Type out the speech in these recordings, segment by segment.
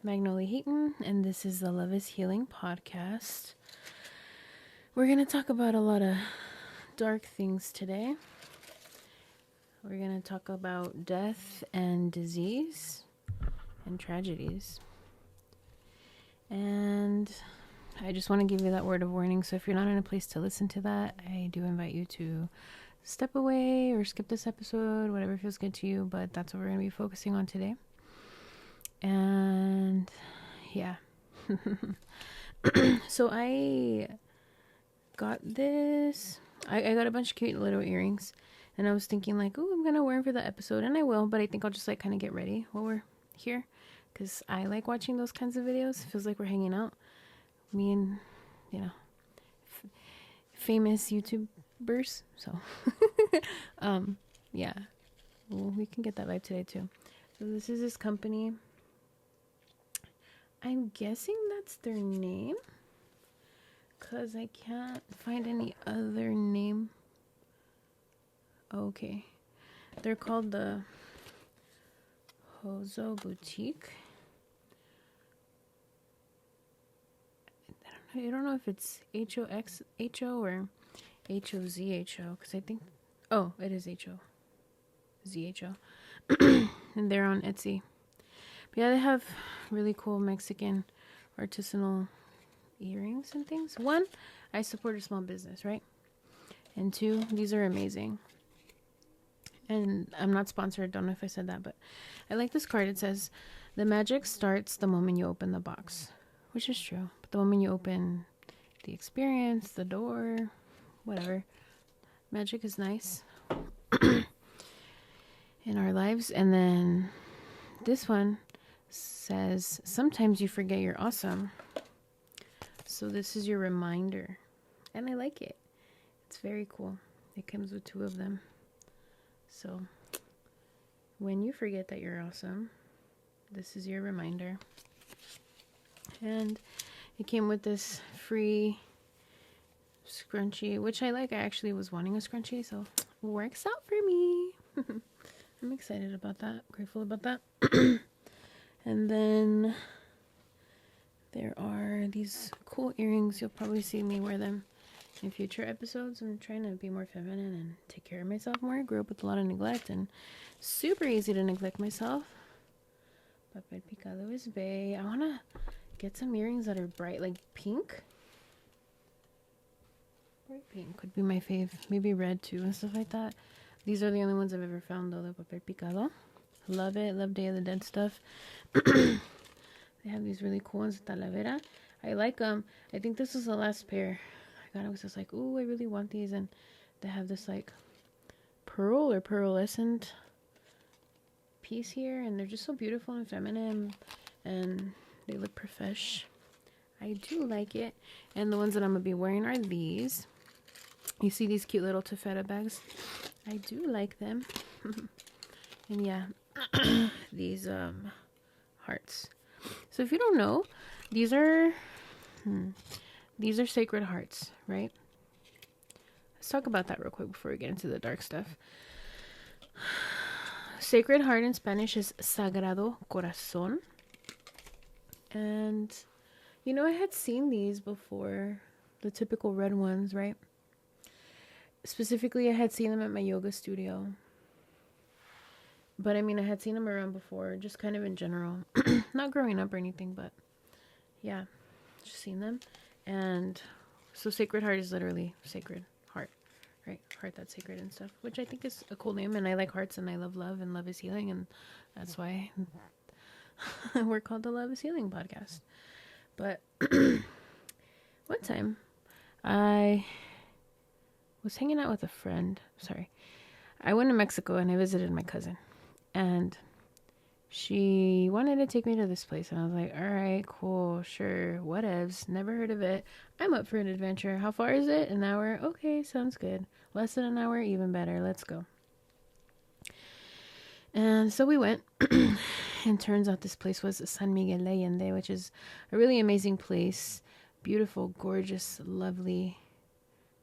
Magnolia Heaton, and this is the Love is Healing podcast. We're going to talk about a lot of dark things today. We're going to talk about death and disease and tragedies. And I just want to give you that word of warning. So if you're not in a place to listen to that, I do invite you to step away or skip this episode, whatever feels good to you. But that's what we're going to be focusing on today. And yeah. So I got this. I got a bunch of cute little earrings. And I was thinking like, oh, I'm going to wear them for the episode. And I will. But I think I'll just like kind of get ready while we're here. Because I like watching those kinds of videos. It feels like we're hanging out. Me and, famous YouTubers. So, yeah. Well, we can get that vibe today too. So this is this company. I'm guessing that's their name. Because I can't find any other name. Okay. They're called the HozhoB Boutique. I don't know if it's HOXHO or HOZHO. Because I think... Oh, it is HOZHO. And they're on Etsy. But yeah, they have really cool Mexican artisanal earrings and things. One, I support a small business, right? And two, these are amazing. And I'm not sponsored. Don't know if I said that, but I like this card. It says, the magic starts the moment you open the box, which is true. But the moment you open the experience, the door, whatever, magic is nice in our lives. And then this one says, sometimes you forget you're awesome. So this is your reminder. And I like it. It's very cool. It comes with two of them. So when you forget that you're awesome, this is your reminder. And it came with this free scrunchie, which I like. I actually was wanting a scrunchie, so it works out for me. I'm excited about that. Grateful about that. And then there are these cool earrings. You'll probably see me wear them in future episodes. I'm trying to be more feminine and take care of myself more. I grew up with a lot of neglect and super easy to neglect myself. Papel picado is bae. I want to get some earrings that are bright, like pink. Bright pink would be my fave. Maybe red too and stuff like that. These are the only ones I've ever found though, the papel picado. Love it. Love Day of the Dead stuff. They have these really cool ones, Talavera. I like them. I think this is the last pair. I got it. Was just like, ooh, I really want these. And they have this like pearl or pearlescent piece here. And they're just so beautiful and feminine. And they look profesh. I do like it. And the ones that I'm going to be wearing are these. You see these cute little taffeta bags? I do like them. And yeah, these hearts. So if you don't know, these are sacred hearts, right? Let's talk about that real quick before we get into the dark stuff. Sacred heart in Spanish is Sagrado Corazón. And, I had seen these before, the typical red ones, right? Specifically, I had seen them at my yoga studio. But, I had seen them around before, just kind of in general. Not growing up or anything, but, yeah, just seen them. And so Sacred Heart is literally sacred heart, right? Heart that's sacred and stuff, which I think is a cool name. And I like hearts, and I love love, and love is healing. And that's why we're called the Love is Healing podcast. But one time, I was hanging out with a friend. I went to Mexico, and I visited my cousin. And she wanted to take me to this place. And I was like, all right, cool, sure, whatevs. Never heard of it. I'm up for an adventure. How far is it? An hour? Okay, sounds good. Less than an hour? Even better. Let's go. And so we went. And turns out this place was San Miguel de Allende, which is a really amazing place. Beautiful, gorgeous, lovely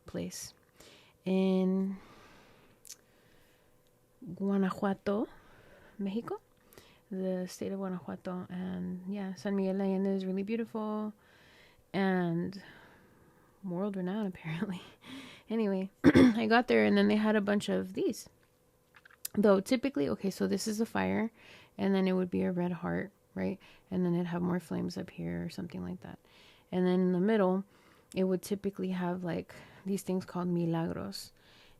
place. In Guanajuato, Mexico. the state of Guanajuato. And yeah, San Miguel de Allende is really beautiful and world renowned, apparently. Anyway, I got there, and then they had a bunch of these. Though typically, okay, so this is a fire, and then it would be a red heart, right? And then it'd have more flames up here or something like that. And then in the middle, it would typically have like these things called milagros.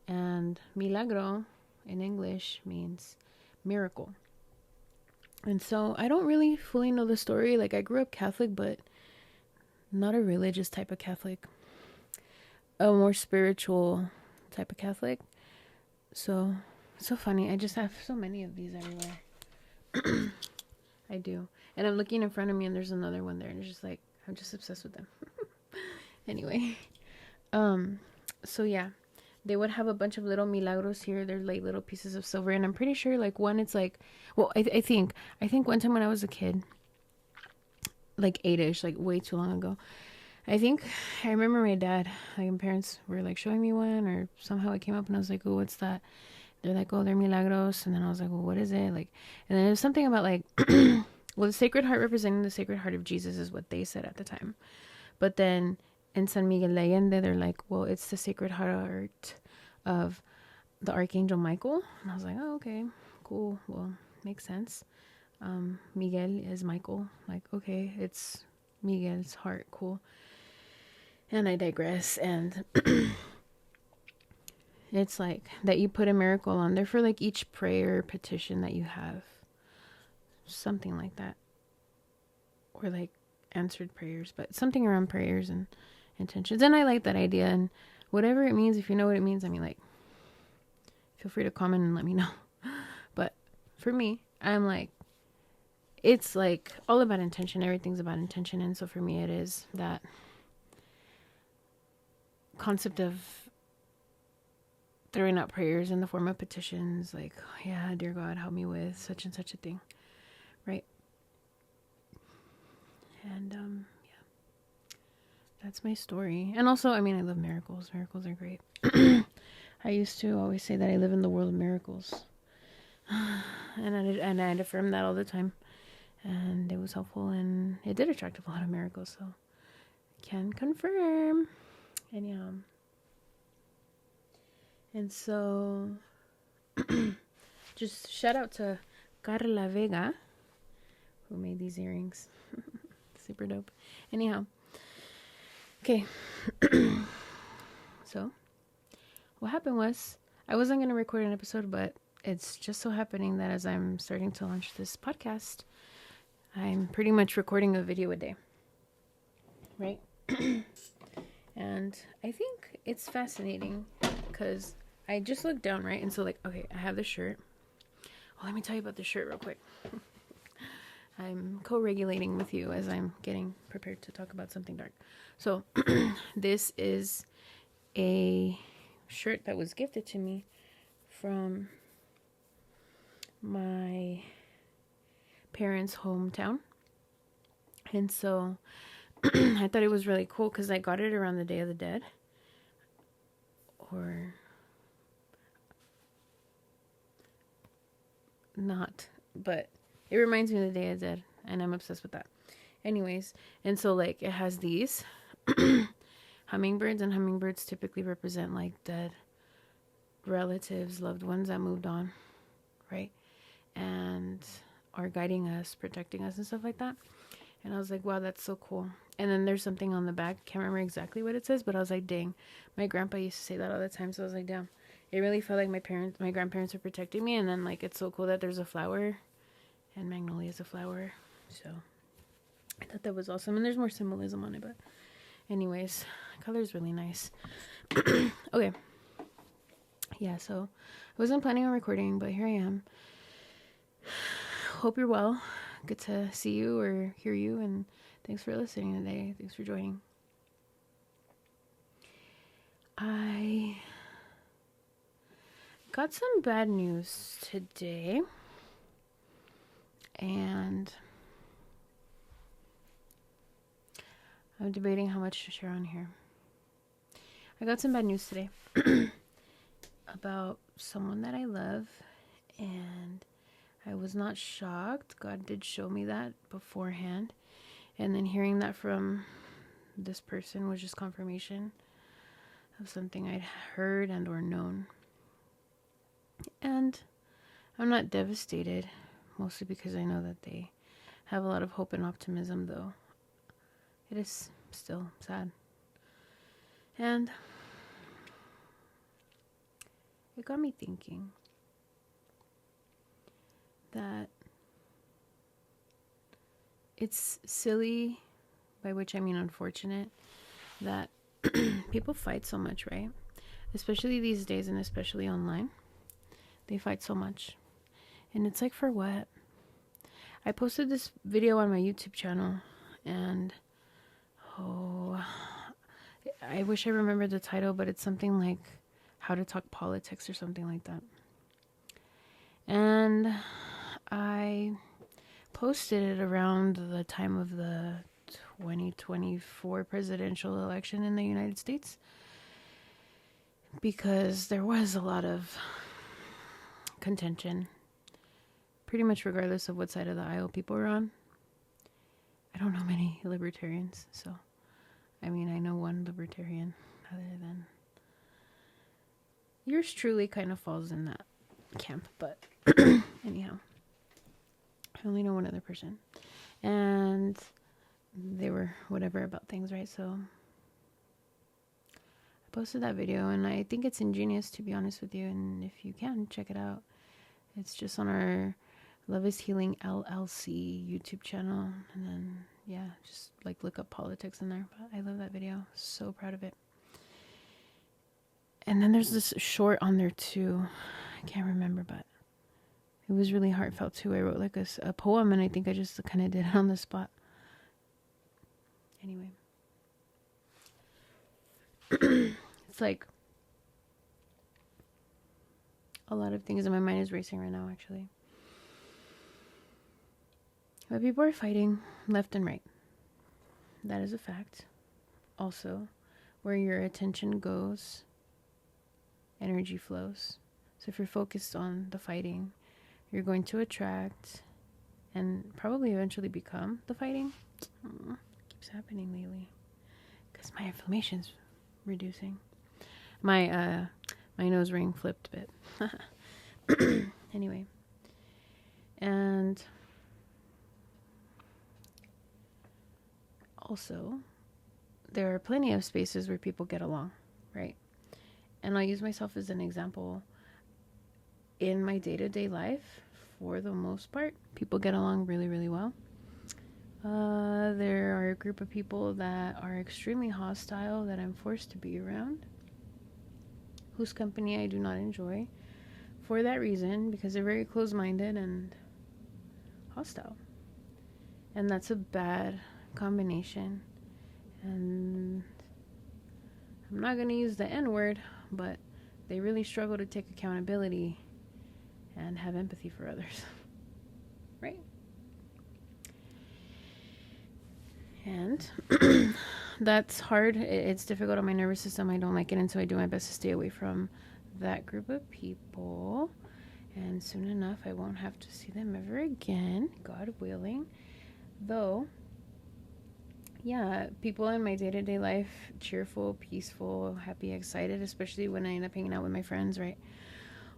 And milagro in English means miracle. And so I don't really fully know the story. Like, I grew up Catholic, but not a religious type of Catholic. A more spiritual type of Catholic. So funny. I just have so many of these everywhere. I do. And I'm looking in front of me, and there's another one there, and it's just like, I'm just obsessed with them. Anyway. So yeah. They would have a bunch of little milagros here. They're like little pieces of silver. And I'm pretty sure like one, it's like, well, I think one time when I was a kid, like 8-ish, like way too long ago, I remember my dad, like my parents were like showing me one, or somehow it came up, and I was like, oh, what's that? They're like, oh, they're milagros. And then I was like, well, what is it? Like, and then it was something about like, well, the Sacred Heart representing the Sacred Heart of Jesus is what they said at the time. But then in San Miguel de Allende, they're like, well, it's the Sacred Heart of the Archangel Michael. And I was like, oh, okay, cool. Well, makes sense. Miguel is Michael. Like, okay, it's Miguel's heart. Cool. And I digress. And it's like that you put a miracle on there for like each prayer petition that you have. Something like that. Or like answered prayers, but something around prayers and intentions. And I like that idea, and whatever it means, if you know what it means, I mean, like, feel free to comment and let me know. But for me, I'm like, it's like all about intention. Everything's about intention. And so for me, it is that concept of throwing out prayers in the form of petitions, like, oh, yeah, dear God, help me with such and such a thing, right? And yeah, that's my story. And also, I mean, I love miracles. Miracles are great. I used to always say that I live in the world of miracles, and I'd affirm that all the time, and it was helpful, and it did attract a lot of miracles, so can confirm. Anyhow, and so just shout out to Carla Vega, who made these earrings. Super dope. Anyhow, okay. So what happened was, I wasn't going to record an episode, but it's just so happening that as I'm starting to launch this podcast, I'm pretty much recording a video a day, right? And I think it's fascinating because I just looked down, right? And so like, okay, I have the shirt. Well, let me tell you about the shirt real quick. I'm co-regulating with you as I'm getting prepared to talk about something dark. So this is a shirt that was gifted to me from my parents' hometown. And so I thought it was really cool because I got it around the Day of the Dead. Or not, but it reminds me of the Day of the Dead, and I'm obsessed with that. Anyways, and so like it has these hummingbirds, and hummingbirds typically represent like dead relatives, loved ones that moved on, right? And are guiding us, protecting us, and stuff like that. And I was like, wow, that's so cool. And then there's something on the back. Can't remember exactly what it says, but I was like, dang, my grandpa used to say that all the time. So I was like, damn, it really felt like my grandparents were protecting me. And then like, it's so cool that there's a flower, and magnolia is a flower. So I thought that was awesome. And there's more symbolism on it, but anyways, the color is really nice. Okay. Yeah, so I wasn't planning on recording, but here I am. Hope you're well. Good to see you or hear you, and thanks for listening today. Thanks for joining. I got some bad news today, and I'm debating how much to share on here. I got some bad news today about someone that I love, and I was not shocked. God did show me that beforehand. And then hearing that from this person was just confirmation of something I'd heard and or known. And I'm not devastated, mostly because I know that they have a lot of hope and optimism, though it is still sad. And it got me thinking that it's silly, by which I mean unfortunate, that people fight so much, right? Especially these days, and especially online. They fight so much. And it's like, for what? I posted this video on my YouTube channel, and I wish I remembered the title, but it's something like How to Talk Politics or something like that. And I posted it around the time of the 2024 presidential election in the United States, because there was a lot of contention, pretty much regardless of what side of the aisle people were on. I don't know many libertarians, so I mean, I know one libertarian, other than yours truly kind of falls in that camp, but anyhow, I only know one other person, and they were whatever about things, right? So I posted that video, and I think it's ingenious, to be honest with you, and if you can, check it out. It's just on our Love is Healing LLC YouTube channel, and then, yeah, just like look up politics in there. But I love that video. So proud of it. And then there's this short on there too. I can't remember, but it was really heartfelt too. I wrote like a poem, and I think I just kind of did it on the spot. Anyway. It's like a lot of things in my mind is racing right now, actually. But people are fighting left and right. That is a fact. Also, where your attention goes, energy flows. So if you're focused on the fighting, you're going to attract and probably eventually become the fighting. Keeps happening lately because my inflammation's reducing. My nose ring flipped a bit. Anyway. And also, there are plenty of spaces where people get along, right? And I'll use myself as an example. In my day-to-day life, for the most part, people get along really, really well. There are a group of people that are extremely hostile that I'm forced to be around, whose company I do not enjoy for that reason, because they're very close-minded and hostile. And that's a bad combination. And I'm not going to use the N-word, but they really struggle to take accountability and have empathy for others. Right? And that's hard. It's difficult on my nervous system. I don't like it, and so I do my best to stay away from that group of people. And soon enough, I won't have to see them ever again, God willing. Though, yeah, people in my day-to-day life, cheerful, peaceful, happy, excited, especially when I end up hanging out with my friends, right?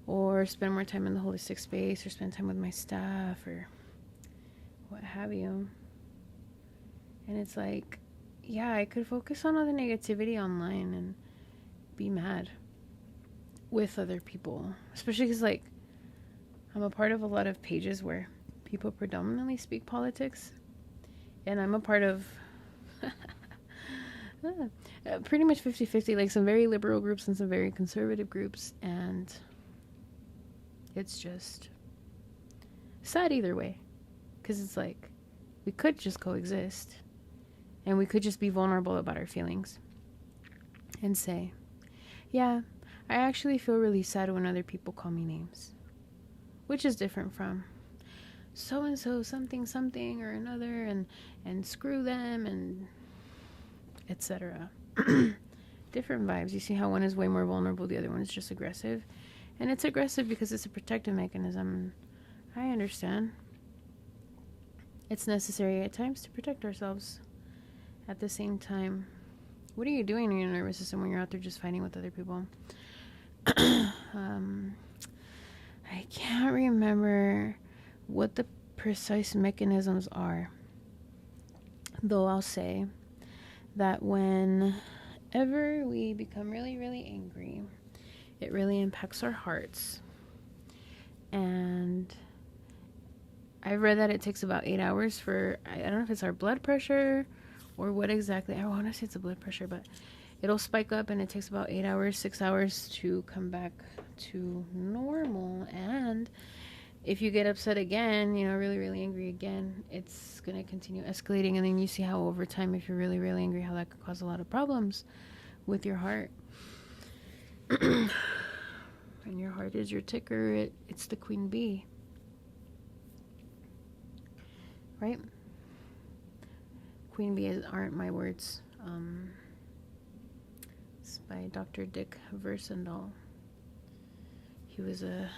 Or spend more time in the holistic space, or spend time with my staff, or what have you. And it's like, yeah, I could focus on all the negativity online and be mad with other people. Especially because, like, I'm a part of a lot of pages where people predominantly speak politics. And I'm a part of pretty much 50-50, like some very liberal groups and some very conservative groups. And it's just sad either way. Because it's like, we could just coexist. And we could just be vulnerable about our feelings. And say, yeah, I actually feel really sad when other people call me names. Which is different from so-and-so, something or another, and screw them, and etc. Different vibes. You see how one is way more vulnerable, the other one is just aggressive. And it's aggressive because it's a protective mechanism. I understand. It's necessary at times to protect ourselves. At the same time, what are you doing in your nervous system when you're out there just fighting with other people? I can't remember what the precise mechanisms are, though I'll say that whenever we become really, really angry, it really impacts our hearts. And I've read that it takes about 8 hours for, I don't know if it's our blood pressure or what exactly. I want to say it's the blood pressure, but it'll spike up and it takes about 8 hours, 6 hours to come back to normal. And if you get upset again, really, really angry again, it's going to continue escalating. And then you see how over time, if you're really, really angry, how that could cause a lot of problems with your heart. And your heart is your ticker. It's the queen bee. Right? Queen bee aren't my words. It's by Dr. Dick Versendal. He was a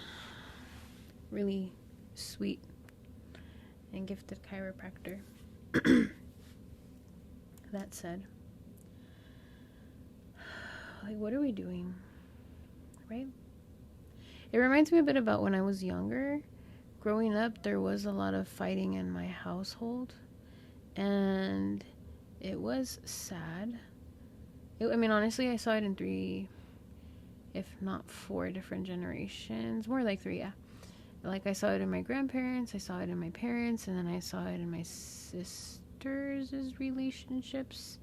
really sweet and gifted chiropractor. That said, what are we doing? Right? It reminds me a bit about when I was younger. Growing up, there was a lot of fighting in my household, and it was sad. Honestly, I saw it in 3, if not 4 different generations. More like 3, yeah. Like, I saw it in my grandparents, I saw it in my parents, and then I saw it in my sisters' relationships.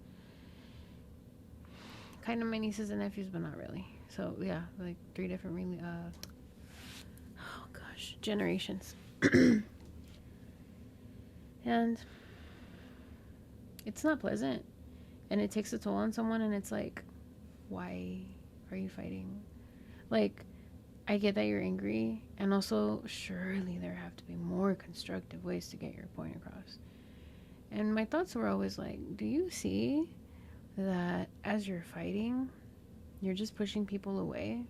Kind of my nieces and nephews, but not really. So, yeah, like 3 different generations. And it's not pleasant. And it takes a toll on someone, and it's like, why are you fighting? Like, I get that you're angry, and also surely there have to be more constructive ways to get your point across. And my thoughts were always like, do you see that as you're fighting, you're just pushing people away?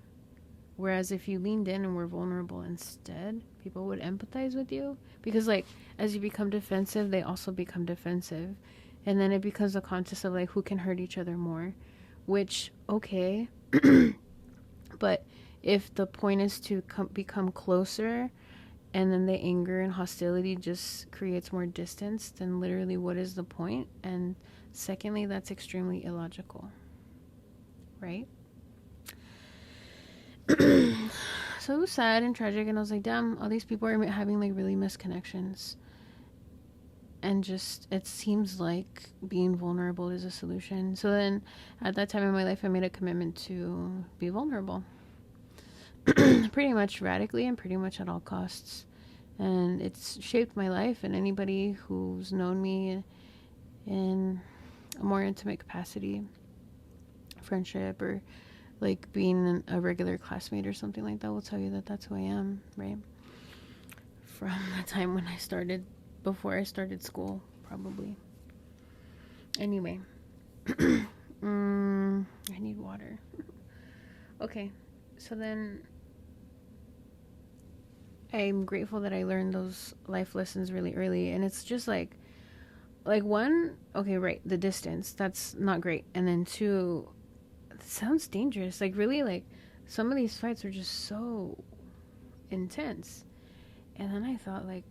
Whereas if you leaned in and were vulnerable instead, people would empathize with you. Because, like, as you become defensive, they also become defensive. And then it becomes a contest of, like, who can hurt each other more. Which, okay. But if the point is to become closer, and then the anger and hostility just creates more distance, then literally what is the point? And secondly, that's extremely illogical. Right? So it was sad and tragic, and I was like, damn, all these people are having like really missed connections. And just, it seems like being vulnerable is a solution. So then at that time in my life, I made a commitment to be vulnerable. Pretty much radically and pretty much at all costs. And it's shaped my life, and anybody who's known me in a more intimate capacity, friendship, or like being a regular classmate or something like that, will tell you that that's who I am, right? From the time when I started, before I started school, probably. Anyway. I need water. Okay, so then I'm grateful that I learned those life lessons really early, and it's just like one, okay, right, the distance, that's not great, and then 2, it sounds dangerous, like really, like some of these fights are just so intense. And then I thought, like,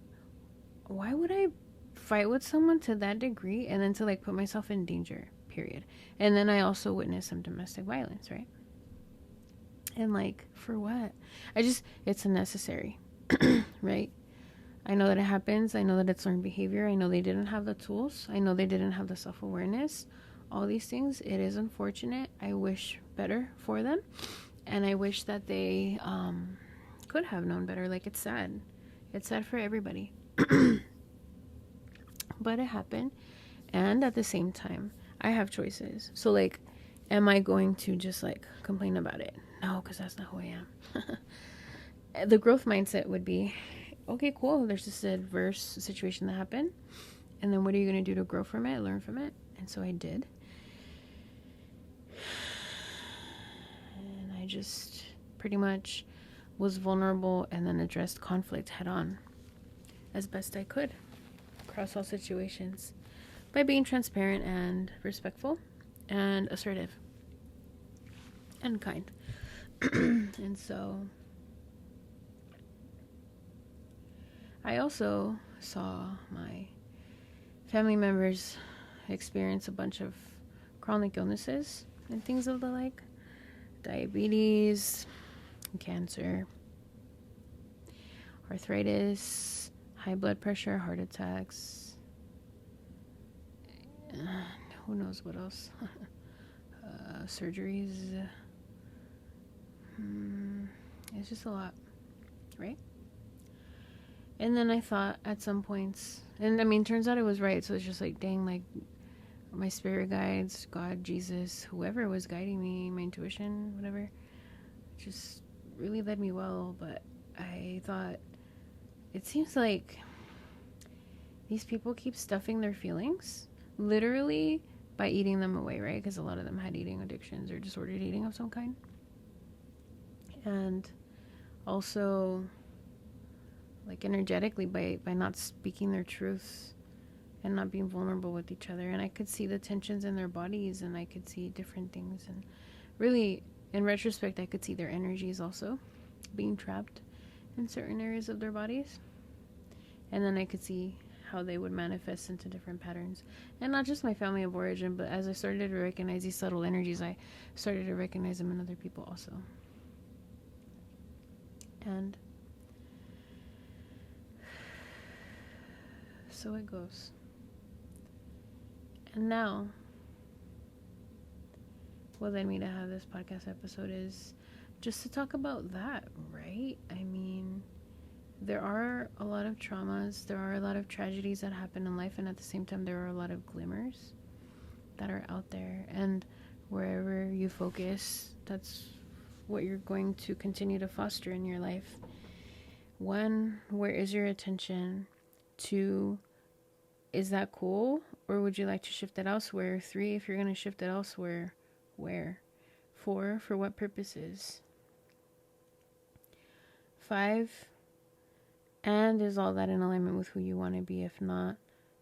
why would I fight with someone to that degree and then to like put myself in danger, period? And then I also witnessed some domestic violence, right? And like, for what? It's unnecessary. Right? I know that it happens. I know that it's learned behavior. I know they didn't have the tools. I know they didn't have the self-awareness. All these things. It is unfortunate. I wish better for them. And I wish that they could have known better. Like, it's sad. It's sad for everybody. But it happened. And at the same time, I have choices. So, like, am I going to just, like, complain about it? No, because that's not who I am. The growth mindset would be, okay, cool, there's this adverse situation that happened, and then what are you going to do to grow from it, learn from it? And so I did. And I just pretty much was vulnerable and then addressed conflict head on. as best I could across all situations by being transparent and respectful and assertive and kind. And so I also saw my family members experience a bunch of chronic illnesses and things of the like: diabetes, cancer, arthritis, high blood pressure, heart attacks, who knows what else, surgeries. It's just a lot, right? And then I thought at some points, and I mean, turns out I was right. So it's just like, dang, like my spirit guides, God, Jesus, whoever was guiding me, my intuition, whatever, just really led me well. But I thought, it seems like these people keep stuffing their feelings, literally, by eating them away, right? Because a lot of them had eating addictions or disordered eating of some kind. And also, like, energetically, by not speaking their truths and not being vulnerable with each other. And I could see the tensions in their bodies, and I could see different things. And really, in retrospect, I could see their energies also being trapped in certain areas of their bodies. And then I could see how they would manifest into different patterns. And not just my family of origin, but as I started to recognize these subtle energies, I started to recognize them in other people also. And so it goes. And now, what led me to have this podcast episode is just to talk about that, right? I mean, there are a lot of traumas, there are a lot of tragedies that happen in life, and at the same time, there are a lot of glimmers that are out there. And wherever you focus, that's what you're going to continue to foster in your life. 1, where is your attention? 2, is that cool? Or would you like to shift it elsewhere? 3, if you're going to shift it elsewhere, where? 4, for what purposes? 5, and is all that in alignment with who you want to be? If not,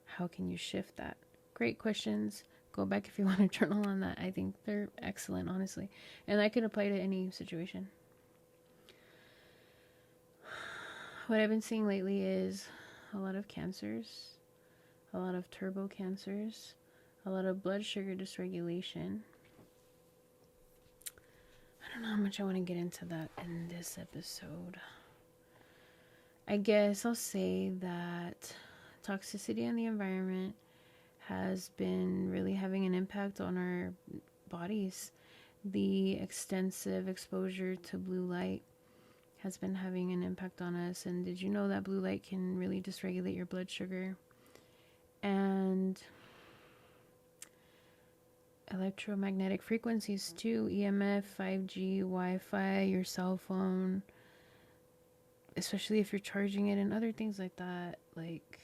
how can you shift that? Great questions. Go back if you want to journal on that. I think they're excellent, honestly. And that could apply to any situation. What I've been seeing lately is a lot of cancers, a lot of turbo cancers, a lot of blood sugar dysregulation. I don't know how much I want to get into that in this episode. I guess I'll say that toxicity in the environment has been really having an impact on our bodies. The extensive exposure to blue light has been having an impact on us. And did you know that blue light can really dysregulate your blood sugar? And electromagnetic frequencies too, EMF, 5G, Wi-Fi, your cell phone, especially if you're charging it, and other things like that, like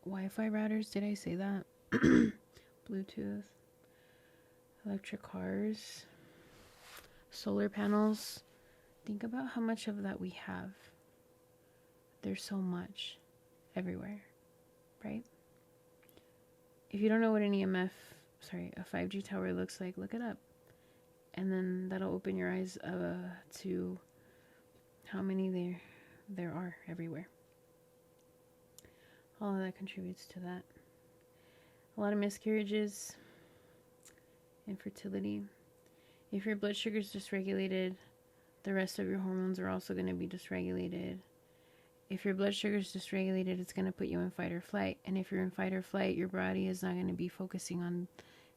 Wi-Fi routers, did I say that? Bluetooth, electric cars, solar panels. Think about how much of that we have. There's so much everywhere, right? If you don't know what an a 5G tower looks like, look it up. And then that'll open your eyes to how many there are everywhere. All of that contributes to that. A lot of miscarriages, infertility. If your blood sugar is dysregulated, the rest of your hormones are also going to be dysregulated. If your blood sugar is dysregulated, it's going to put you in fight or flight. And if you're in fight or flight, your body is not going to be focusing on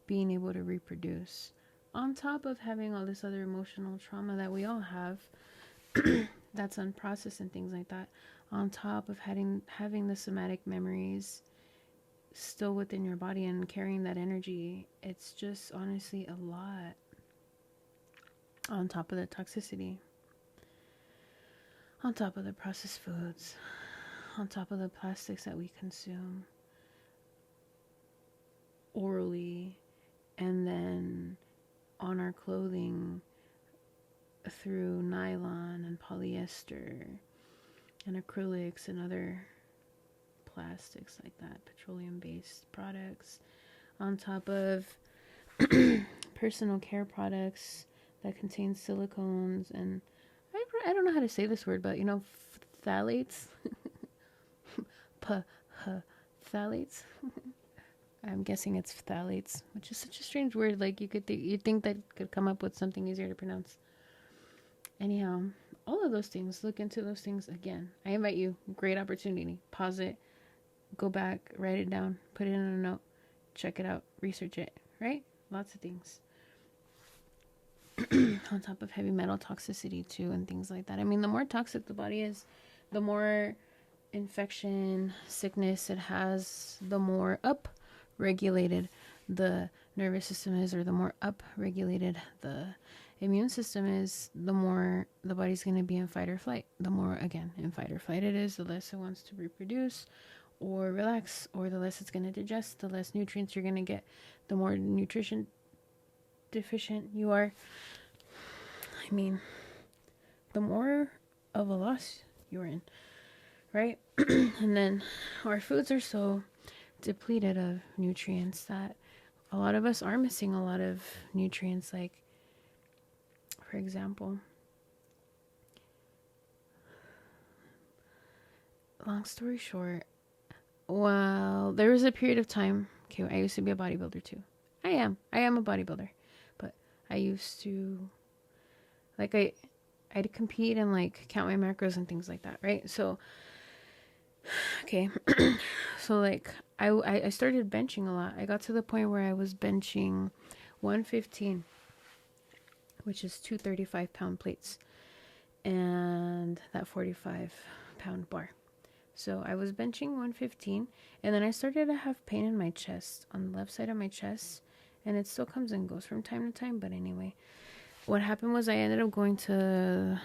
being able to reproduce. On top of having all this other emotional trauma that we all have, that's unprocessed and things like that. On top of having the somatic memories still within your body and carrying that energy, it's just honestly a lot. On top of the toxicity, on top of the processed foods, on top of the plastics that we consume orally, and then on our clothing through nylon and polyester and acrylics and other plastics like that, petroleum-based products, on top of personal care products that contain silicones and I don't know how to say this word, but you know, phthalates. Phthalates. I'm guessing it's phthalates, which is such a strange word. Like you'd think that could come up with something easier to pronounce. Anyhow, all of those things, look into those things again. I invite you, great opportunity. Pause it, go back, write it down, put it in a note, check it out, research it, right? Lots of things. On top of heavy metal toxicity too and things like that. I mean, the more toxic the body is, the more infection, sickness it has, the more up-regulated the nervous system is, or the more up-regulated the immune system is, the more the body's going to be in fight or flight. The more, again, in fight or flight it is, the less it wants to reproduce or relax, or the less it's going to digest, the less nutrients you're going to get, the more nutrition deficient you are. I mean, the more of a loss you're in, right? And then our foods are so depleted of nutrients that a lot of us are missing a lot of nutrients. Like, for example, long story short, well, there was a period of time, okay, I used to be a bodybuilder too. I am a bodybuilder, but I used to, like, I'd compete and like count my macros and things like that, right? So, okay, so like I started benching a lot. I got to the point where I was benching 115, which is 2 35-pound plates, and that 45-pound bar. So I was benching 115, and then I started to have pain in my chest, on the left side of my chest, and it still comes and goes from time to time. But anyway, what happened was I ended up going to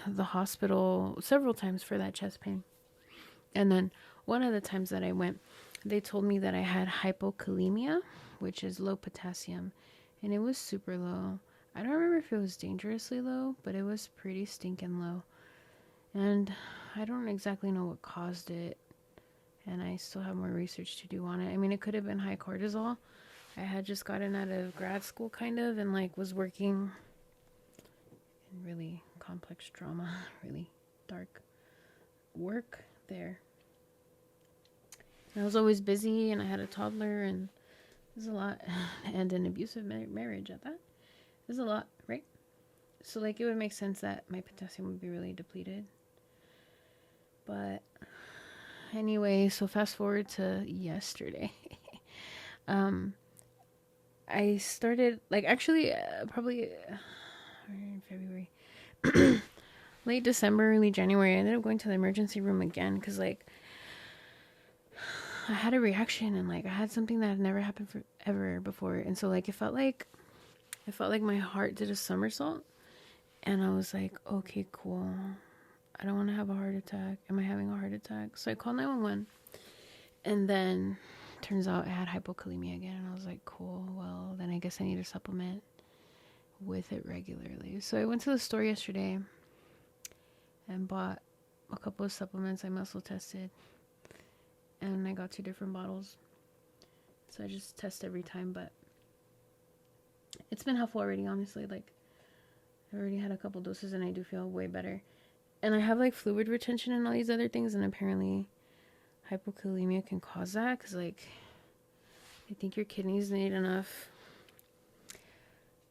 the hospital several times for that chest pain. And then one of the times that I went, they told me that I had hypokalemia, which is low potassium, and it was super low. I don't remember if it was dangerously low, but it was pretty stinking low. And I don't exactly know what caused it, and I still have more research to do on it. I mean, it could have been high cortisol. I had just gotten out of grad school kind of, and like was working in really complex drama, really dark work there. And I was always busy, and I had a toddler, and it was a lot, and an abusive marriage at that. It was a lot, right? So like it would make sense that my potassium would be really depleted. But anyway, so fast forward to yesterday. I started, like, actually, probably in February, late December, early January, I ended up going to the emergency room again, because, like, I had a reaction, and, like, I had something that had never happened ever before, and so, like, it felt like my heart did a somersault, and I was like, okay, cool, I don't want to have a heart attack. Am I having a heart attack? So I called 911, and then turns out I had hypokalemia again, and I was like, cool, well, then I guess I need a supplement with it regularly. So I went to the store yesterday and bought a couple of supplements. I muscle tested, and I got 2 different bottles. So I just test every time, but it's been helpful already, honestly. Like, I already had a couple doses, and I do feel way better. And I have, like, fluid retention and all these other things, and apparently hypokalemia can cause that, because, like, I think your kidneys need enough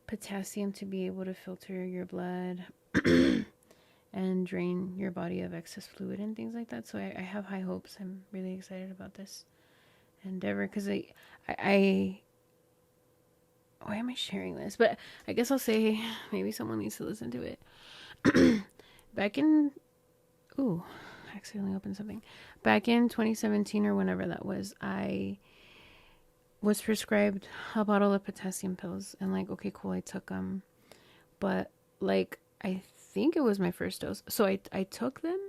potassium to be able to filter your blood and drain your body of excess fluid and things like that. So I have high hopes. I'm really excited about this endeavor, because I why am I sharing this? But I guess I'll say maybe someone needs to listen to it. Back in, I accidentally opened something. Back in 2017 or whenever that was, I was prescribed a bottle of potassium pills, and like, okay, cool, I took them, but like, I think it was my first dose. So I took them,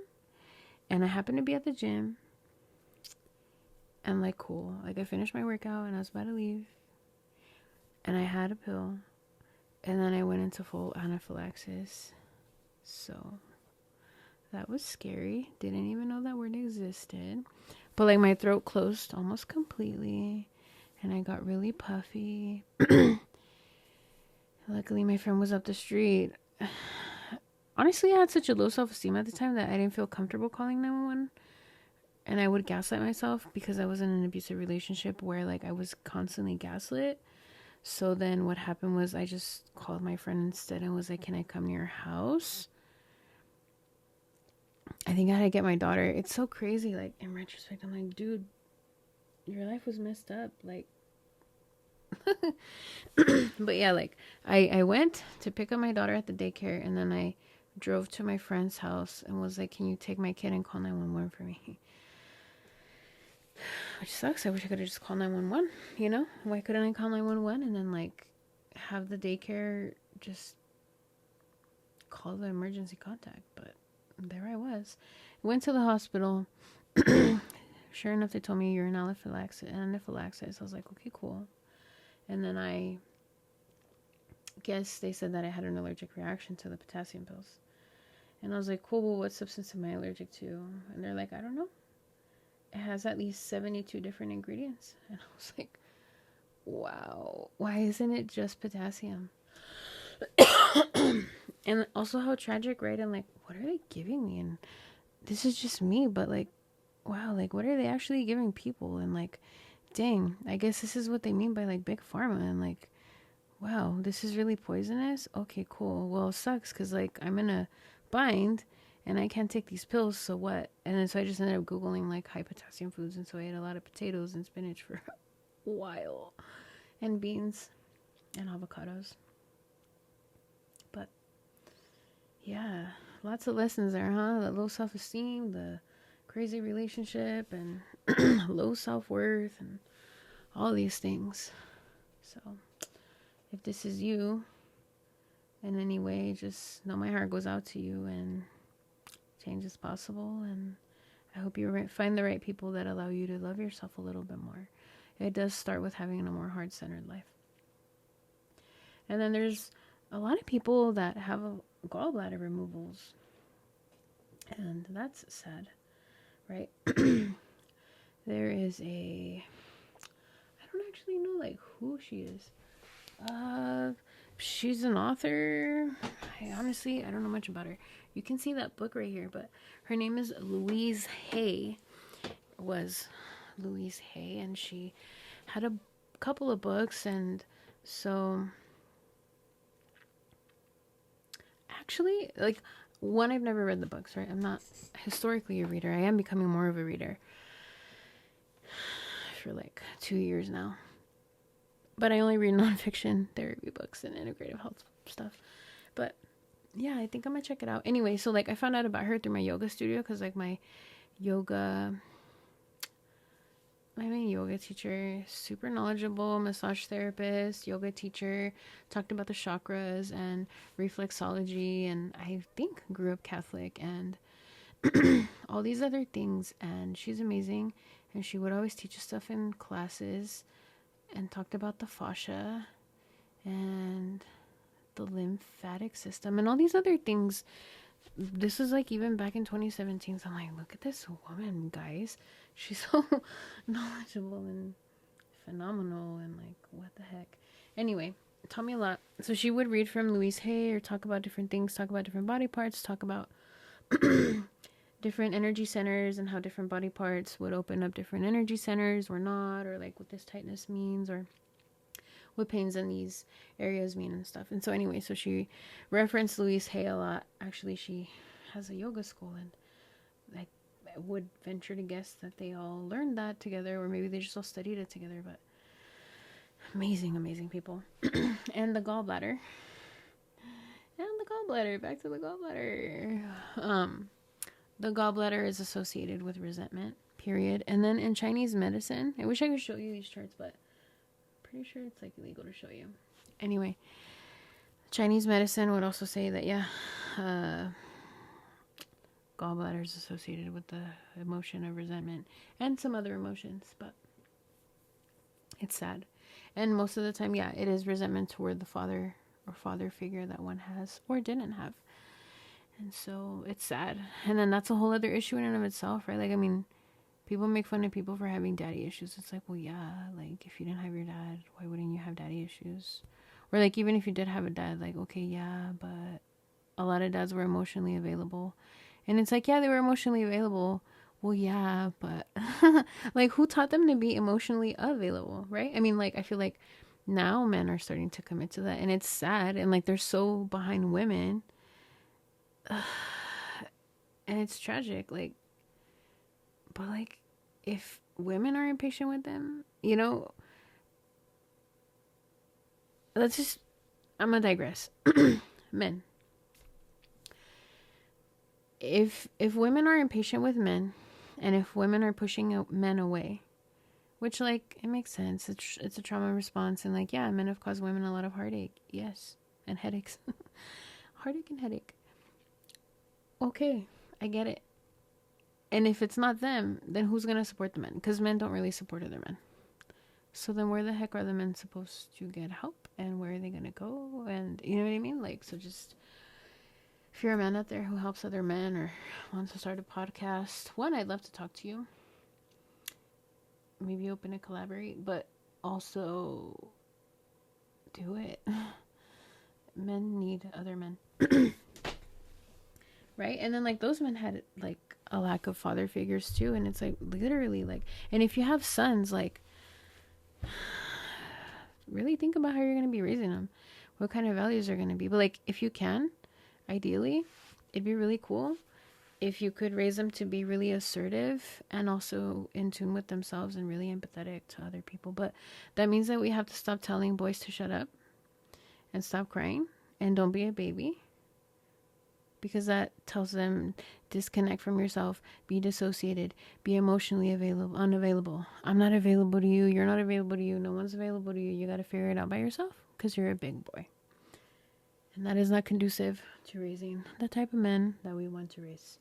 and I happened to be at the gym, and like, cool, like, I finished my workout, and I was about to leave, and I had a pill, and then I went into full anaphylaxis. So that was scary. Didn't even know that word existed. But like my throat closed almost completely, and I got really puffy. Luckily, my friend was up the street. Honestly, I had such a low self-esteem at the time that I didn't feel comfortable calling 911. And I would gaslight myself because I was in an abusive relationship where like I was constantly gaslit. So then what happened was I just called my friend instead and was like, can I come to your house? I think I had to get my daughter. It's so crazy. Like in retrospect, I'm like, dude, your life was messed up. Like, but yeah, like I went to pick up my daughter at the daycare, and then I drove to my friend's house and was like, can you take my kid and call 911 for me? Which sucks. I wish I could have just called 911, you know? Why couldn't I call 911 and then like have the daycare just call the emergency contact? But there I was. Went to the hospital. Sure enough, they told me you're anaphylaxis. I was like, okay, cool. And then I guess they said that I had an allergic reaction to the potassium pills. And I was like, cool, well, what substance am I allergic to? And they're like, I don't know. It has at least 72 different ingredients. And I was like, wow, why isn't it just potassium? And also how tragic, right? And like, what are they giving me? And this is just me, but like, wow, like what are they actually giving people? And like, dang, I guess this is what they mean by like big pharma. And like, wow, this is really poisonous. Okay, cool. Well, it sucks because like I'm in a bind and I can't take these pills, so what? And then so I just ended up Googling like high potassium foods, and so I ate a lot of potatoes and spinach for a while, and beans and avocados. But yeah, lots of lessons there, huh? The low self-esteem, the crazy relationship, and low self-worth, and all these things. So if this is you in any way, just know my heart goes out to you, and change is possible. And I hope you find the right people that allow you to love yourself a little bit more. It does start with having a more heart-centered life. And then there's a lot of people that have gallbladder removals, and that's sad, right? There is I don't actually know like who she is. She's an author. I don't know much about her. You can see that book right here, but her name is Louise Hay. Louise Hay, and she had a couple of books, and so actually, like, one, I've never read the books, right? I'm not historically a reader. I am becoming more of a reader for like 2 years now. But I only read nonfiction therapy books and integrative health stuff. But yeah, I think I'm gonna check it out. Anyway, so like I found out about her through my yoga studio, because like my main yoga teacher, super knowledgeable massage therapist, yoga teacher, talked about the chakras and reflexology, and I think grew up Catholic and all these other things. And she's amazing, and she would always teach us stuff in classes, and talked about the fascia and the lymphatic system and all these other things. This was like even back in 2017. So I'm like, look at this woman, guys. She's so knowledgeable and phenomenal, and like, what the heck. Anyway, it taught me a lot. So she would read from Louise Hay, or talk about different things, talk about different body parts, talk about different energy centers, and how different body parts would open up different energy centers or not, or like what this tightness means, or what pains in these areas mean and stuff. And so anyway, so she referenced Louise Hay a lot. Actually, she has a yoga school, and I would venture to guess that they all learned that together, or maybe they just all studied it together. But amazing people. And the gallbladder, back to the gallbladder. The gallbladder is associated with resentment, period. And then in Chinese medicine, I wish I could show you these charts, but I'm pretty sure it's like illegal to show you. Anyway, Chinese medicine would also say that, gallbladder is associated with the emotion of resentment and some other emotions, but it's sad. And most of the time, it is resentment toward the father or father figure that one has or didn't have. And so it's sad. And then that's a whole other issue in and of itself, right? Like, I mean, People make fun of people for having daddy issues. It's like, well, yeah, like, if you didn't have your dad, why wouldn't you have daddy issues? Or, like, even if you did have a dad, like, okay, yeah, but a lot of dads were emotionally available. And it's like, yeah, they were emotionally available. Well, yeah, but, like, who taught them to be emotionally available, right? I mean, like, I feel like now men are starting to commit to that. And it's sad. And, like, they're so behind women. And it's tragic. Like, but, like, if women are impatient with them, you know, I'm gonna digress. Men. If women are impatient with men, and if women are pushing men away, which, like, it makes sense. It's a trauma response, and, like, yeah, men have caused women a lot of heartache. Yes. And headaches. Heartache and headache. Okay, I get it. And if it's not them, then who's going to support the men? Because men don't really support other men. So then where the heck are the men supposed to get help? And where are they going to go? And you know what I mean? Like, so just, if you're a man out there who helps other men or wants to start a podcast, one, I'd love to talk to you. Maybe open and collaborate, but also do it. Men need other men. Right? And then, like, those men had, like, a lack of father figures too, and it's like, literally, like, and if you have sons, like, really think about how you're going to be raising them, what kind of values are going to be. But, like, if you can, ideally, it'd be really cool if you could raise them to be really assertive and also in tune with themselves and really empathetic to other people. But that means that we have to stop telling boys to shut up and stop crying and don't be a baby. Because that tells them disconnect from yourself, be dissociated, be emotionally unavailable. I'm not available to you. You're not available to you. No one's available to you. You got to figure it out by yourself because you're a big boy. And that is not conducive to raising the type of men that we want to raise.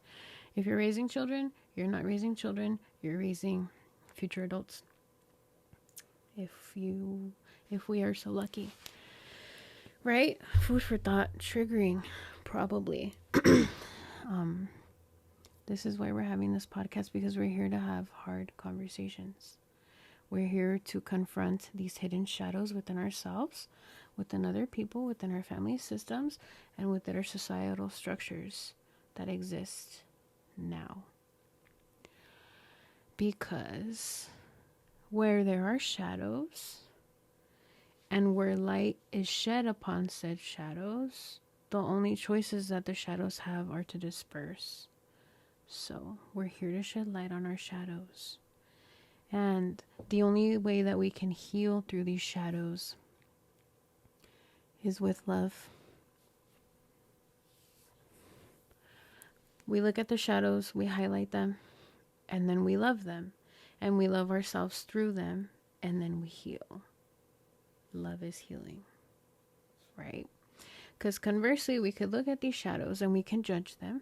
If you're raising children, you're not raising children. You're raising future adults. If we are so lucky. Right? Food for thought, triggering. Probably. This is why we're having this podcast, because we're here to have hard conversations. We're here to confront these hidden shadows within ourselves, within other people, within our family systems, and within our societal structures that exist now. Because where there are shadows, and where light is shed upon said shadows, the only choices that the shadows have are to disperse. So we're here to shed light on our shadows. And the only way that we can heal through these shadows is with love. We look at the shadows, we highlight them, and then we love them. And we love ourselves through them, and then we heal. Love is healing. Right? Because conversely, we could look at these shadows and we can judge them.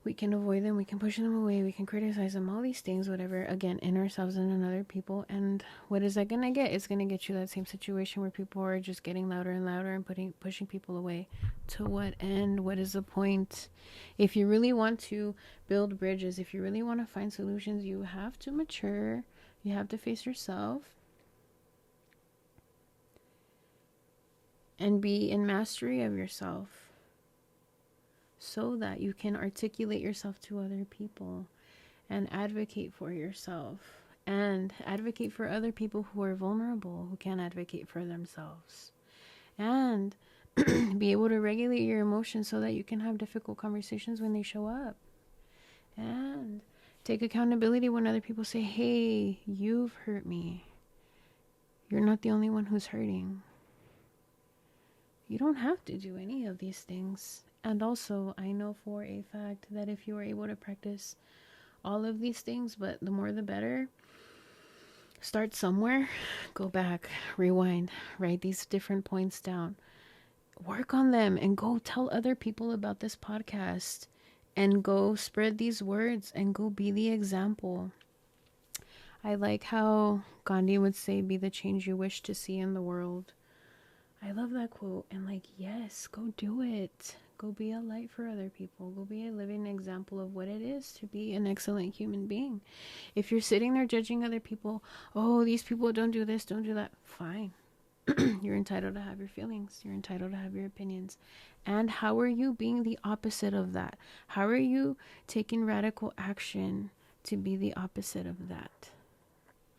We can avoid them. We can push them away. We can criticize them. All these things, whatever, again, in ourselves and in other people. And what is that going to get? It's going to get you that same situation where people are just getting louder and louder and pushing people away. To what end? What is the point? If you really want to build bridges, if you really want to find solutions, you have to mature. You have to face yourself. And be in mastery of yourself so that you can articulate yourself to other people and advocate for yourself and advocate for other people who are vulnerable, who can't advocate for themselves, and be able to regulate your emotions so that you can have difficult conversations when they show up, and take accountability when other people say, hey, you've hurt me. You're not the only one who's hurting. You don't have to do any of these things. And also, I know for a fact that if you are able to practice all of these things, but the more the better, start somewhere, go back, rewind, write these different points down, work on them, and go tell other people about this podcast, and go spread these words, and go be the example. I like how Gandhi would say, be the change you wish to see in the world. I love that quote. And like, yes, go do it. Go be a light for other people. Go be a living example of what it is to be an excellent human being. If you're sitting there judging other people, oh, these people don't do this, don't do that, fine. You're entitled to have your feelings. You're entitled to have your opinions. And how are you being the opposite of that? How are you taking radical action to be the opposite of that?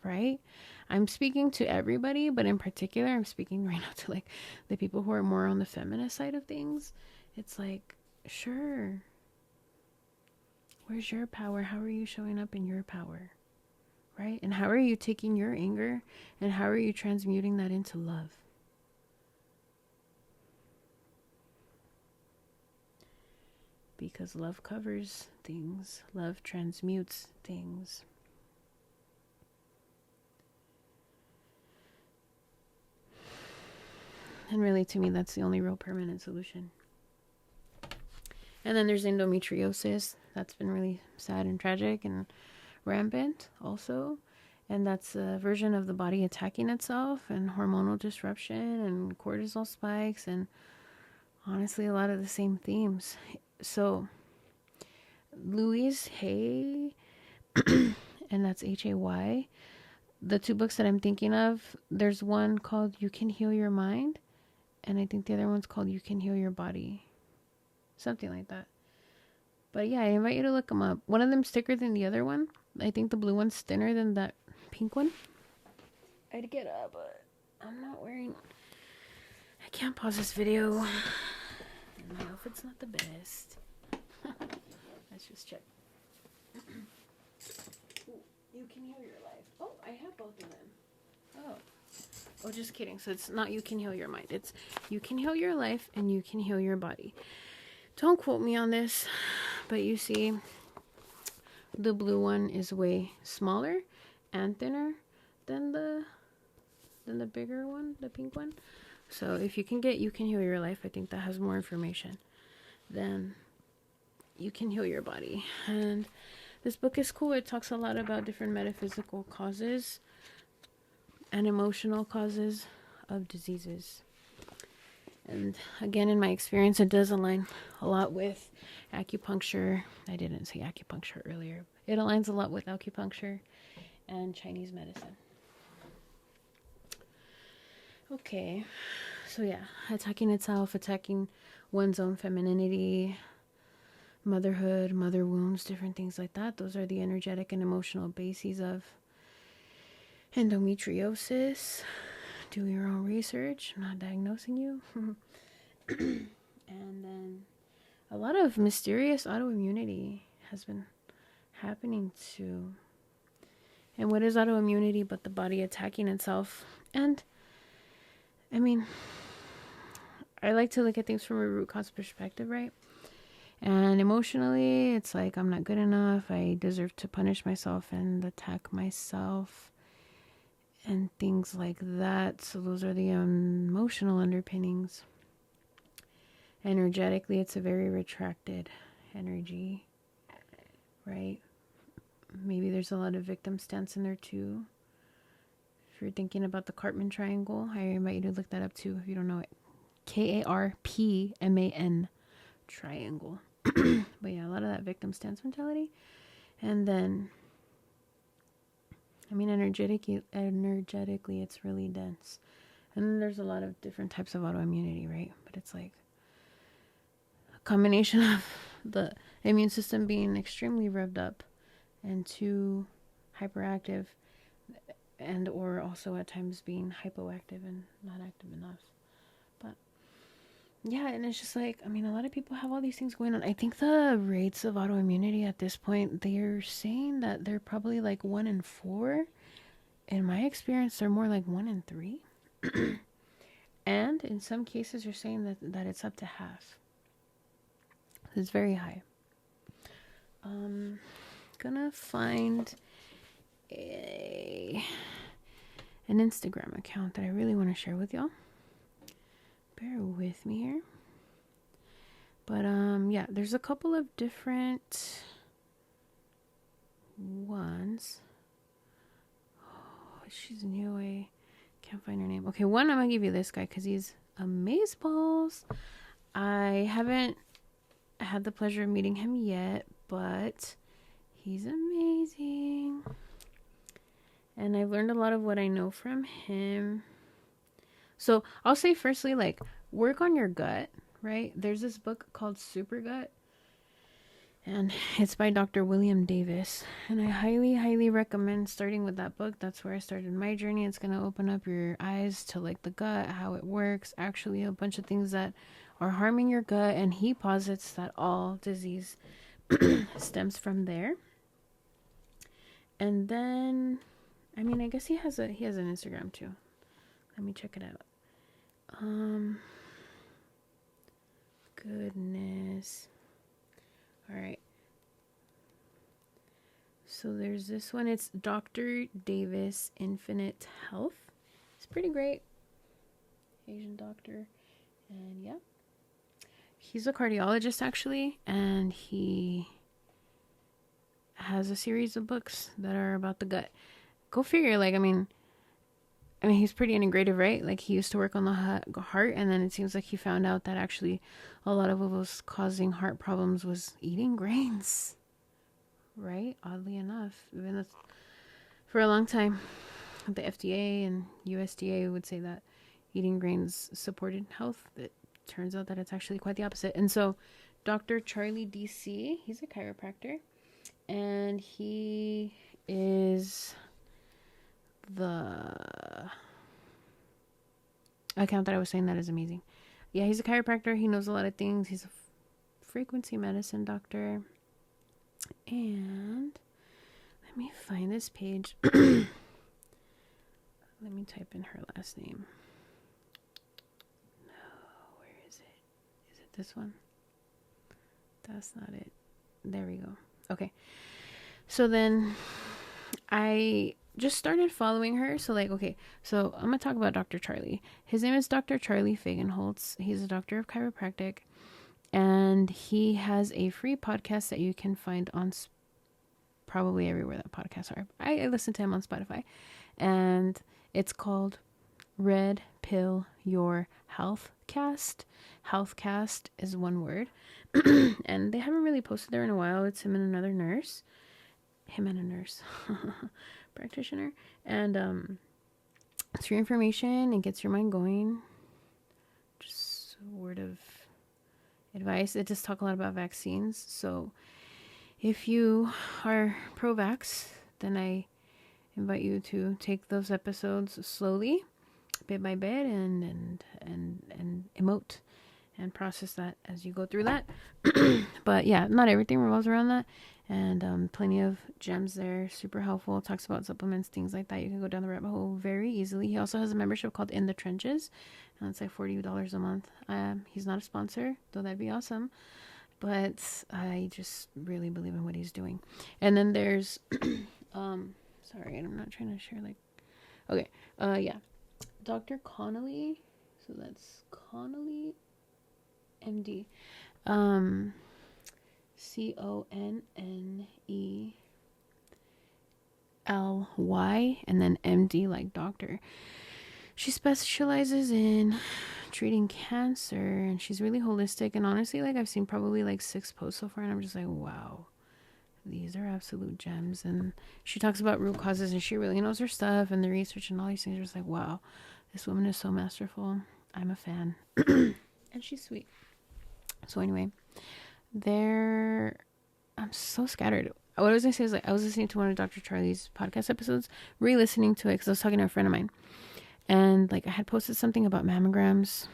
Right? I'm speaking to everybody, but in particular, I'm speaking right now to like the people who are more on the feminist side of things. It's like, sure. Where's your power? How are you showing up in your power? Right? And how are you taking your anger and how are you transmuting that into love? Because love covers things. Love transmutes things. And really, to me, that's the only real permanent solution. And then there's endometriosis. That's been really sad and tragic and rampant also. And that's a version of the body attacking itself and hormonal disruption and cortisol spikes and honestly a lot of the same themes. So Louise Hay, and that's Hay. The two books that I'm thinking of, there's one called You Can Heal Your Mind. And I think the other one's called You Can Heal Your Body. Something like that. But yeah, I invite you to look them up. One of them's thicker than the other one. I think the blue one's thinner than that pink one. I'd get up, but I'm not wearing... I can't pause this video. And my outfit's not the best. Let's just check. Ooh, You Can Heal Your Life. Oh, I have both of them. Oh, just kidding. So it's not You Can Heal Your Mind. It's You Can Heal Your Life and You Can Heal Your Body. Don't quote me on this, but you see, the blue one is way smaller and thinner than the bigger one, the pink one. So if you can get You Can Heal Your Life, I think that has more information than You Can Heal Your Body. And this book is cool. It talks a lot about different metaphysical causes and emotional causes of diseases. And again, in my experience, it does align a lot with acupuncture. I didn't say acupuncture earlier. It aligns a lot with acupuncture and Chinese medicine. Okay, so yeah, attacking itself, attacking one's own femininity, motherhood, mother wounds, different things like that. Those are the energetic and emotional bases of endometriosis. Do your own research. I'm not diagnosing you. And then a lot of mysterious autoimmunity has been happening too. And what is autoimmunity but the body attacking itself? And I mean, I like to look at things from a root cause perspective, right? And emotionally, it's like I'm not good enough. I deserve to punish myself and attack myself. And things like that. So those are the emotional underpinnings. Energetically, it's a very retracted energy, right? Maybe there's a lot of victim stance in there too. If you're thinking about the Karpman triangle, I invite you to look that up too if you don't know it. Karpman triangle. But yeah, a lot of that victim stance mentality. And then I mean, energetically, it's really dense. And then there's a lot of different types of autoimmunity, right? But it's like a combination of the immune system being extremely revved up and too hyperactive, and or also at times being hypoactive and not active enough. But yeah, and it's just like, I mean, a lot of people have all these things going on. I think the rates of autoimmunity at this point, they're saying that they're probably like 1 in 4. In my experience, they're more like 1 in 3. And in some cases, you're saying that it's up to half. It's very high. Gonna find an Instagram account that I really want to share with y'all. Bear with me here. But yeah, there's a couple of different ones. Oh, she's new. I can't find her name. Okay, one, I'm gonna give you this guy because he's amazeballs. I haven't had the pleasure of meeting him yet, but he's amazing. And I've learned a lot of what I know from him. So I'll say firstly, like, work on your gut, right? There's this book called Super Gut, and it's by Dr. William Davis. And I highly, highly recommend starting with that book. That's where I started my journey. It's going to open up your eyes to like the gut, how it works, actually a bunch of things that are harming your gut. And he posits that all disease stems from there. And then, I mean, I guess he has an Instagram too. Let me check it out. Goodness. All right. So there's this one. It's Dr. Davis Infinite Health. It's pretty great. Asian doctor. And yeah. He's a cardiologist actually. And he has a series of books that are about the gut. Go figure. Like, I mean, he's pretty integrative, right? Like, he used to work on the heart, and then it seems like he found out that actually a lot of what was causing heart problems was eating grains, right? Oddly enough, even for a long time, the FDA and USDA would say that eating grains supported health. It turns out that it's actually quite the opposite. And so Dr. Charlie DC, he's a chiropractor, and he is the account that I was saying that is amazing. Yeah, he's a chiropractor. He knows a lot of things. He's a frequency medicine doctor. And let me find this page. Let me type in her last name. No, where is it? Is it this one? That's not it. There we go. Okay. So then I just started following her. So like, okay, so I'm going to talk about Dr. Charlie. His name is Dr. Charlie Fagenholz. He's a doctor of chiropractic, and he has a free podcast that you can find on probably everywhere that podcasts are. I listen to him on Spotify, and it's called Red Pill Your Healthcast. Healthcast is one word. And they haven't really posted there in a while. It's him and another nurse. Him and a nurse. Practitioner. And it's for your information. It gets your mind going. Just a word of advice. It does talk a lot about vaccines. So if you are pro-vax, then I invite you to take those episodes slowly, bit by bit, and emote and process that as you go through that. But yeah, not everything revolves around that. And plenty of gems there, super helpful. Talks about supplements, things like that. You can go down the rabbit hole very easily. He also has a membership called In the Trenches, and it's like $40 a month. He's not a sponsor, though that'd be awesome. But I just really believe in what he's doing. And then there's, sorry, I'm not trying to share okay, yeah, Dr. Connealy. So that's Connealy, MD. Connealy, and then MD like doctor. She specializes in treating cancer, and she's really holistic. And honestly, like, I've seen probably like 6 posts so far, and I'm just like, wow, these are absolute gems. And she talks about root causes, and she really knows her stuff, and the research and all these things are just like, wow, this woman is so masterful. I'm a fan. And she's sweet. So anyway, I'm so scattered. What I was going to say is, like, I was listening to one of Dr. Charlie's podcast episodes, re-listening to it because I was talking to a friend of mine. And, like, I had posted something about mammograms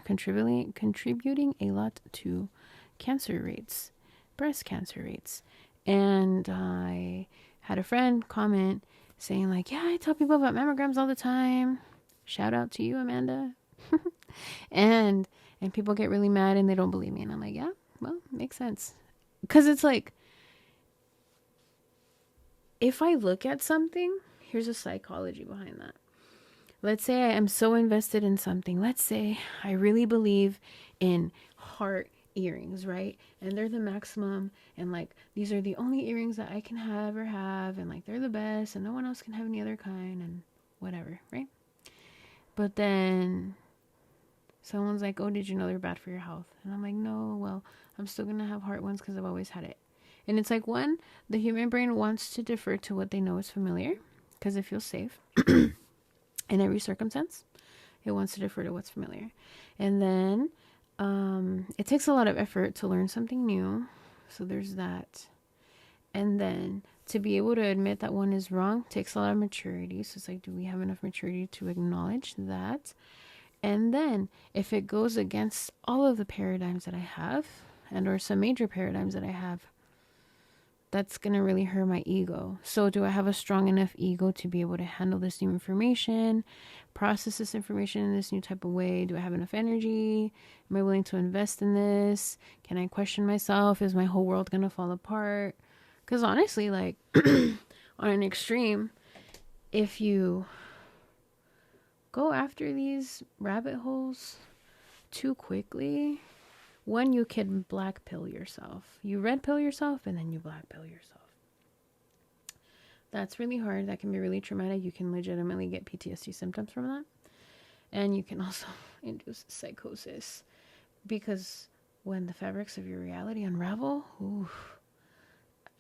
contributing a lot to cancer rates, breast cancer rates. And I had a friend comment saying, like, yeah, I tell people about mammograms all the time. Shout out to you, Amanda. and people get really mad and they don't believe me. And I'm like, yeah, well, makes sense. Because it's like, if I look at something, here's a psychology behind that. Let's say I am so invested in something. Let's say I really believe in heart earrings, right? And they're the maximum. And like, these are the only earrings that I can ever have. And like, they're the best. And no one else can have any other kind and whatever, right? But then Someone's like, oh, did you know they're bad for your health? And I'm like, no, well, I'm still going to have heart ones because I've always had it. And it's like, one, the human brain wants to defer to what they know is familiar because it feels safe in every circumstance. It wants to defer to what's familiar. And then it takes a lot of effort to learn something new. So there's that. And then to be able to admit that one is wrong takes a lot of maturity. So it's like, do we have enough maturity to acknowledge that? And then if it goes against all of the paradigms that I have and or some major paradigms that I have, that's going to really hurt my ego. So do I have a strong enough ego to be able to handle this new information, process this information in this new type of way? Do I have enough energy? Am I willing to invest in this? Can I question myself? Is my whole world going to fall apart? Because honestly, like on an extreme, if you go after these rabbit holes too quickly, one, you can black pill yourself. You red pill yourself and then you black pill yourself. That's really hard. That can be really traumatic. You can legitimately get PTSD symptoms from that. And you can also induce psychosis. Because when the fabrics of your reality unravel, oof,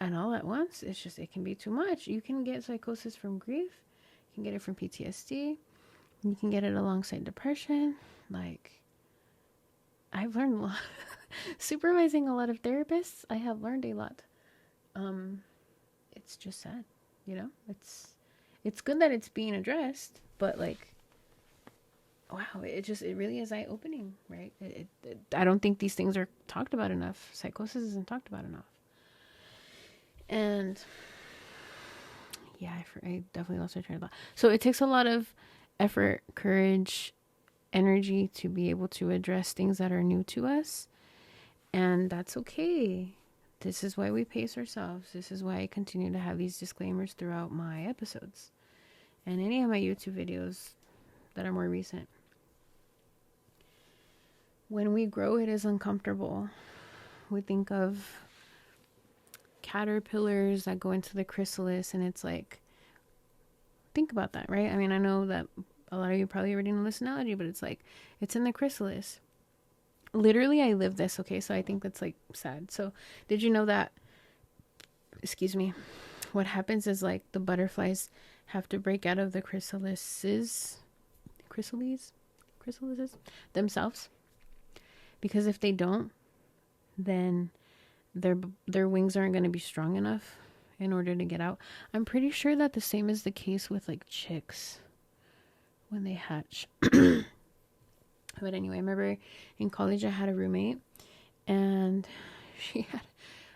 and all at once, it's just, it can be too much. You can get psychosis from grief. You can get it from PTSD. You can get it alongside depression. Like, I've learned a lot. Supervising a lot of therapists, I have learned a lot. It's just sad, you know? It's good that it's being addressed, but like, wow, it really is eye-opening, right? I don't think these things are talked about enough. Psychosis isn't talked about enough. And yeah, I definitely lost my train of thought. So it takes a lot of effort, courage, energy to be able to address things that are new to us. And that's okay. This is why we pace ourselves. This is why I continue to have these disclaimers throughout my episodes and any of my YouTube videos that are more recent. When we grow, it is uncomfortable. We think of caterpillars that go into the chrysalis, and it's like, think about that, right? I mean, I know that a lot of you probably already know this analogy, but it's like, it's in the chrysalis. Literally, I live this, okay? So I think that's like sad. So did you know that, excuse me, what happens is like the butterflies have to break out of the chrysalises themselves? Because if they don't, then their wings aren't going to be strong enough in order to get out. I'm pretty sure that the same is the case with like chicks when they hatch. But anyway, I remember in college I had a roommate and she had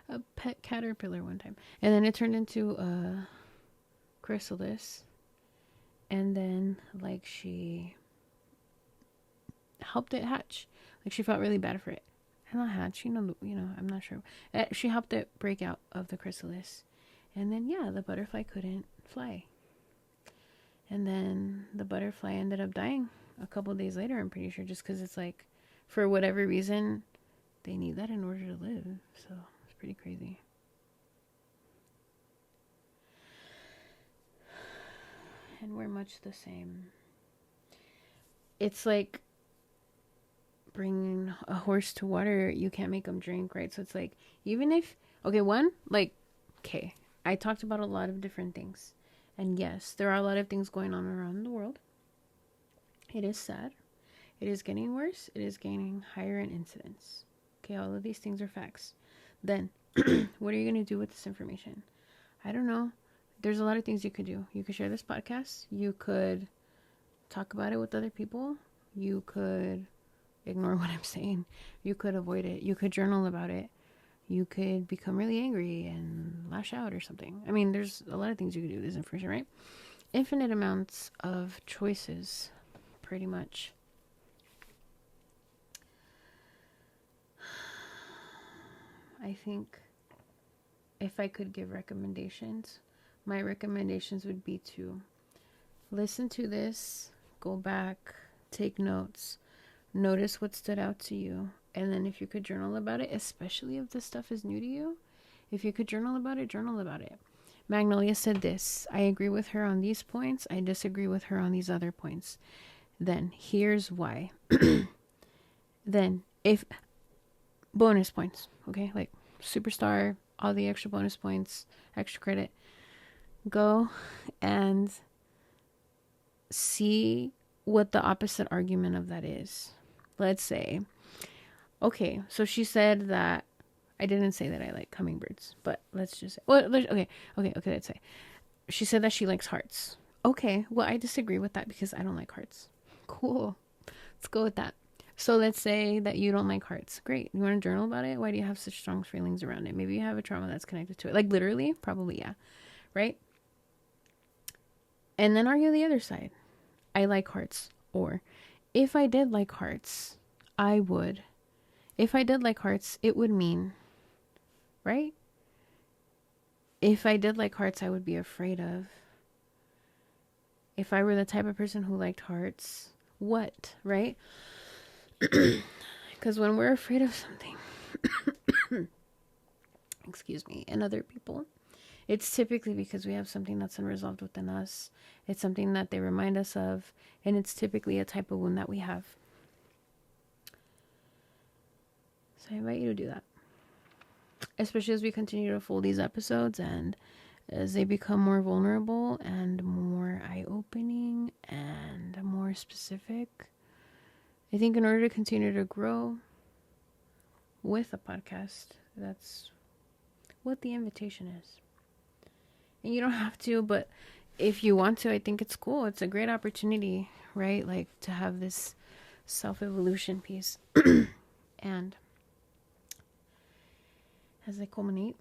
a pet caterpillar one time. And then it turned into a chrysalis. And then like she helped it hatch. Like she felt really bad for it. And not hatch, you know, I'm not sure. She helped it break out of the chrysalis. And then yeah, the butterfly couldn't fly. And then the butterfly ended up dying a couple days later, I'm pretty sure, just because it's like, for whatever reason, they need that in order to live. So it's pretty crazy. And we're much the same. It's like bringing a horse to water, you can't make them drink, right? So it's like, even if, I talked about a lot of different things. And yes, there are a lot of things going on around the world. It is sad. It is getting worse. It is gaining higher in incidence. Okay, all of these things are facts. Then, what are you going to do with this information? I don't know. There's a lot of things you could do. You could share this podcast. You could talk about it with other people. You could ignore what I'm saying. You could avoid it. You could journal about it. You could become really angry and lash out or something. I mean, there's a lot of things you could do with this information, right? Infinite amounts of choices, pretty much. I think if I could give recommendations, my recommendations would be to listen to this, go back, take notes, notice what stood out to you, and then if you could journal about it, especially if this stuff is new to you, if you could journal about it, journal about it. Magnolia said this, I agree with her on these points, I disagree with her on these other points. Then, here's why. then if bonus points, okay, like superstar, all the extra bonus points, extra credit, go and see what the opposite argument of that is. Let's say, okay, so she said that, I didn't say that I like hummingbirds, but let's just say, well, okay, let's say she said that she likes hearts. Okay, well, I disagree with that because I don't like hearts. Cool, let's go with that. So let's say that you don't like hearts. Great. You want to journal about it? Why do you have such strong feelings around it? Maybe you have a trauma that's connected to it. Like literally, probably, yeah. Right? And then argue the other side. I like hearts. Or if I did like hearts, I would. If I did like hearts, it would mean, right? If I did like hearts, I would be afraid of. If I were the type of person who liked hearts, what, right? Because when we're afraid of something, excuse me, and other people, it's typically because we have something that's unresolved within us. It's something that they remind us of, and it's typically a type of wound that we have. So I invite you to do that, especially as we continue to fold these episodes and as they become more vulnerable and more eye-opening and more specific. I think in order to continue to grow with a podcast, that's what the invitation is. And you don't have to, but if you want to, I think it's cool. It's a great opportunity, right? Like to have this self-evolution piece. And as they culminate,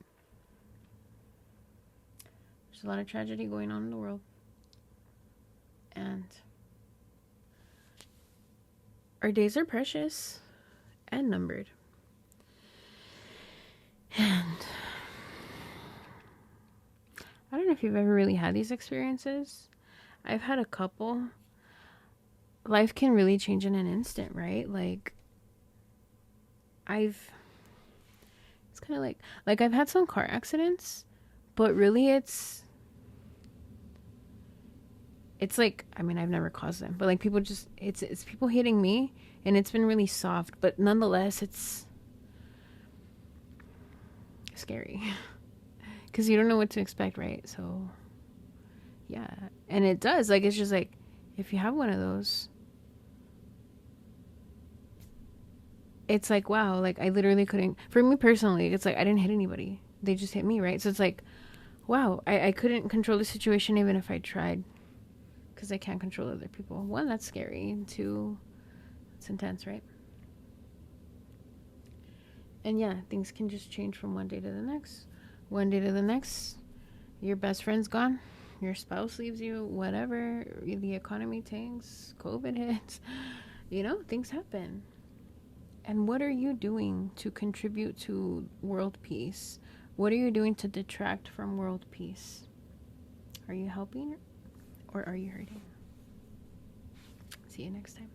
there's a lot of tragedy going on in the world. And our days are precious and numbered. And I don't know if you've ever really had these experiences. I've had a couple. Life can really change in an instant, right? Like, it's kind of like I've had some car accidents, but really it's like, I mean, I've never caused them, but like people just, it's people hitting me, and it's been really soft, but nonetheless, it's scary because you don't know what to expect, right? So yeah, and it does, like, it's just like, if you have one of those, it's like, wow, like I literally couldn't, for me personally, it's like I didn't hit anybody, they just hit me, right? So it's like, wow, I couldn't control the situation even if I tried, because I can't control other people. One, that's scary, and two, it's intense, right? And yeah, things can just change from one day to the next. One day to the next, your best friend's gone, your spouse leaves you, whatever, the economy tanks, COVID hits, things happen. And what are you doing to contribute to world peace? What are you doing to detract from world peace? Are you helping or are you hurting? See you next time.